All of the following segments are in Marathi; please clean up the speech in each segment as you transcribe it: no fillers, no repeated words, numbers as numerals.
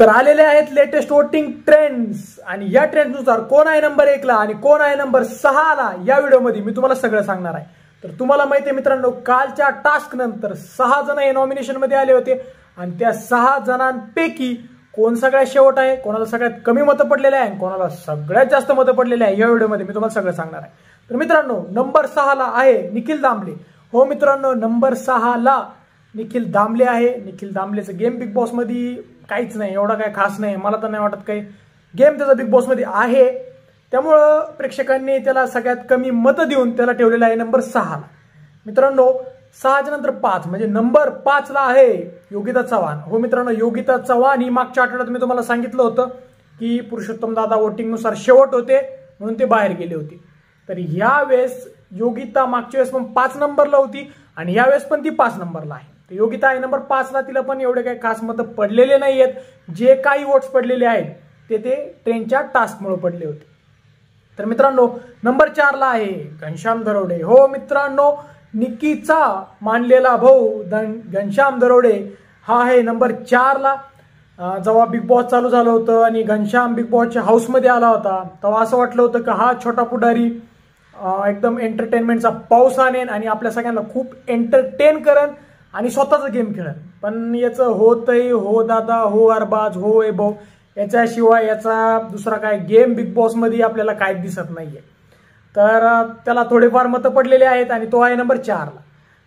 तर आलेले आहेत लेटेस्ट वोटिंग ट्रेंड्स आणि या ट्रेंड्सनुसार कोण आहे नंबर 1 ला आणि कोण आहे नंबर 6 ला या व्हिडिओमध्ये मी तुम्हाला सगळं सांगणार आहे। तर तुम्हाला माहिती आहे मित्रांनो, कालच्या टास्क नंतर 6 जण हे नॉमिनेशन मध्ये आले होते आणि त्या 6 जणांपैकी कोण सगळ्यात शेवट आहे, कोणाला सगळ्यात कमी मतं पडलेले आहे, कोणाला सगळ्यात जास्त मतं पडलेले आहे या व्हिडिओमध्ये मी तुम्हाला सगळं सांगणार आहे। तर मित्रांनो, नंबर 6 ला आहे निखिल दामले। हो मित्रांनो, नंबर 6 ला निखिल दामले आहे। निखिल दामलेचं गेम बिग बॉस मध्ये काहीच नाही, एवढा काही खास नाही, मला तर नाही वाटत काही गेम त्याचा बिग बॉस मध्ये आहे, त्यामुळं प्रेक्षकांनी त्याला सगळ्यात कमी मतं देऊन त्याला ठेवलेलं आहे नंबर 6 ला। मित्रांनो, 6 च्या नंतर 5 म्हणजे नंबर 5 ला आहे योगिता चव्हाण। हो मित्रांनो, योगिता चव्हाण ही मागच्या आठवड्यात मी तुम्हाला सांगितलं होतं की पुरुषोत्तम दादा वोटिंग नुसार शेवट होते म्हणून ते बाहेर गेले होते। तर यावेळेस योगिता मागच्या वेळेस पण 5 नंबरला होती आणि यावेळेस पण ती 5 नंबरला आहे। तर योगिता आहे नंबर 5 ला, तिला पण एवढे काही खास मतं पडलेले नाहीयेत, जे काही वोट्स पडलेले आहेत ते ट्रेनच्या टास्कमुळे पडले होते। तर मित्रांनो, नंबर 4 ला आहे घनश्याम दरोडे। हो मित्रांनो, निक्कीचा मानलेला भाऊ घनश्याम दरोडे हा आहे नंबर 4 ला। जेव्हा बिग बॉस चालू झालं होतं आणि घनश्याम बिग बॉसच्या हाऊसमध्ये आला होता तेव्हा असं वाटलं होतं की हा छोटा पुढारी एकदम एंटरटेनमेंटचा पाऊस आणेन आणि आपल्या सगळ्यांना खूप एंटरटेन करेन आणि स्वतःचा गेम खेळेन। पण याचं होतही हो दादा, हो अरबाज, हो वैभव, याच्याशिवाय याचा दुसरा काय गेम बिग बॉस मध्ये आपल्याला काय दिसत नाहीये। तर त्याला थोडेफार मतं पडलेले आहेत आणि तो आहे नंबर 4 ला।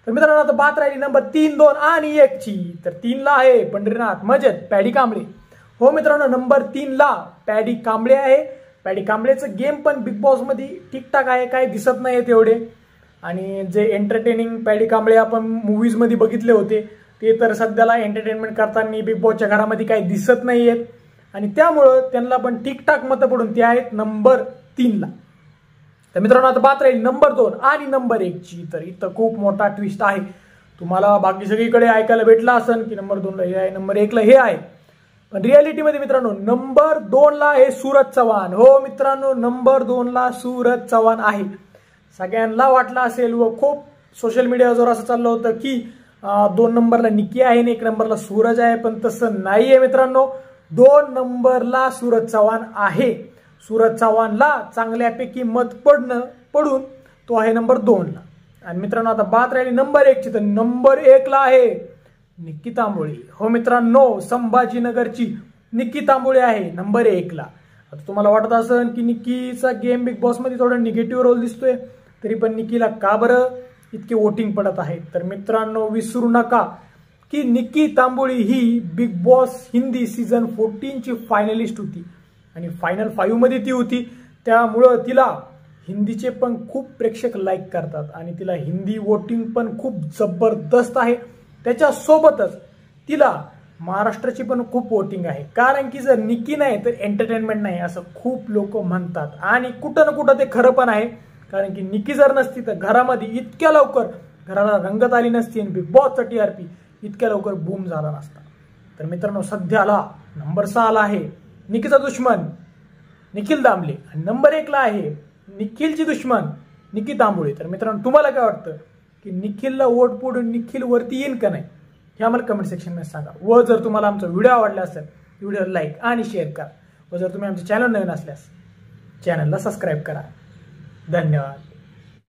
तर मित्रांनो, आता बात राहिली नंबर 3, 2 आणि 1 ची। तर 3 ला आहे पंढरीनाथ मजत पॅडी कांबळे। हो मित्रांनो, नंबर 3 ला पॅडी कांबळे आहे। पॅडी कांबळेचं गेम पण बिग बॉस मध्ये ठीकठाक आहे, काही दिसत नाही तेवढे, आणि जे एंटरटेनिंग पॅडी कांबळे आपण मूवीज मध्ये बघितले होते ते तर सध्याला एंटरटेनमेंट करताना बिग बॉसच्या घरामध्ये काही दिसत नाहीयेत आणि त्यामुळं त्यांना पण ठीकठाक मतं पडून ते आहेत नंबर 3 ला। तर मित्रांनो, आता बात राहील नंबर 2 आणि नंबर 1 ची। तर इथं खूप मोठा ट्विस्ट आहे, तुम्हाला बाकी सगळीकडे ऐकायला भेटला असेल की नंबर 2 ला हे आहे, नंबर 1 ला हे आहे, पण रियालिटीमध्ये मित्रांनो नंबर 2 ला आहे सूरज चव्हाण। हो मित्रांनो, नंबर 2 ला सूरज चव्हाण आहे। सगळ्यांना वाटलं असेल व खूप सोशल मीडियावर असं चाललं होतं की 2 नंबरला निक्की आहे आणि 1 नंबरला सूरज आहे, पण तसं नाहीये मित्रांनो। 2 नंबरला सूरज चव्हाण आहे। सूरज चव्हाणला चांगल्यापैकी मत पडून तो आहे नंबर 2 ला। आणि मित्रांनो, आता बात राहिली नंबर 1 ची। तर नंबर 1 ला आहे निक्की तांबोळी। हो मित्रांनो, संभाजीनगरची निक्की तांबोळी आहे नंबर 1 ला। आता तुम्हाला वाटत असेल की निक्कीचा गेम बिग बॉस मध्ये थोडा निगेटिव्ह रोल दिसतोय, तरी पण निक्कीला का बरं इतके वोटिंग पडत आहेत? तर मित्रांनो, विसरू नका की निक्की तांबोळी ही बिग बॉस हिंदी सीझन 14 ची फायनलिस्ट होती आणि फायनल 5 मध्ये ती होती, त्यामुळं तिला हिंदीचे पण खूप प्रेक्षक लाईक करतात आणि तिला हिंदी वोटिंग पण खूप जबरदस्त आहे। त्याच्यासोबतच तिला महाराष्ट्राची पण खूप वोटिंग आहे, कारण की जर निक्की नाही तर एंटरटेनमेंट नाही असं खूप लोक म्हणतात आणि कुठं ना कुठं ते खरं पण आहे, कारण की निक्की जर नसती तर घरामध्ये इतक्या लवकर घराला रंगत आली नसती आणि बिग बॉसचा TRP इतक्या लवकर बूम झाला नसता। तर मित्रांनो, सध्याला नंबर 6 ला आहे निक्कीचा दुश्मन निखिल दामले आणि नंबर 1 ला आहे निखिलची दुश्मन निक्की तांबोळी। तर मित्रांनो, तुम्हाला काय वाटतं की निखिलला वोट पडून निखिल वरती येईल का नाही हे आम्हाला कमेंट सेक्शन मध्ये सांगा। व जर तुम्हाला आमचा व्हिडिओ आवडला असेल व्हिडिओ लाईक आणि शेअर करा, व जर तुम्ही आमच्या चॅनल नवीन असल्यास चॅनलला सबस्क्राईब करा। धन्यवाद।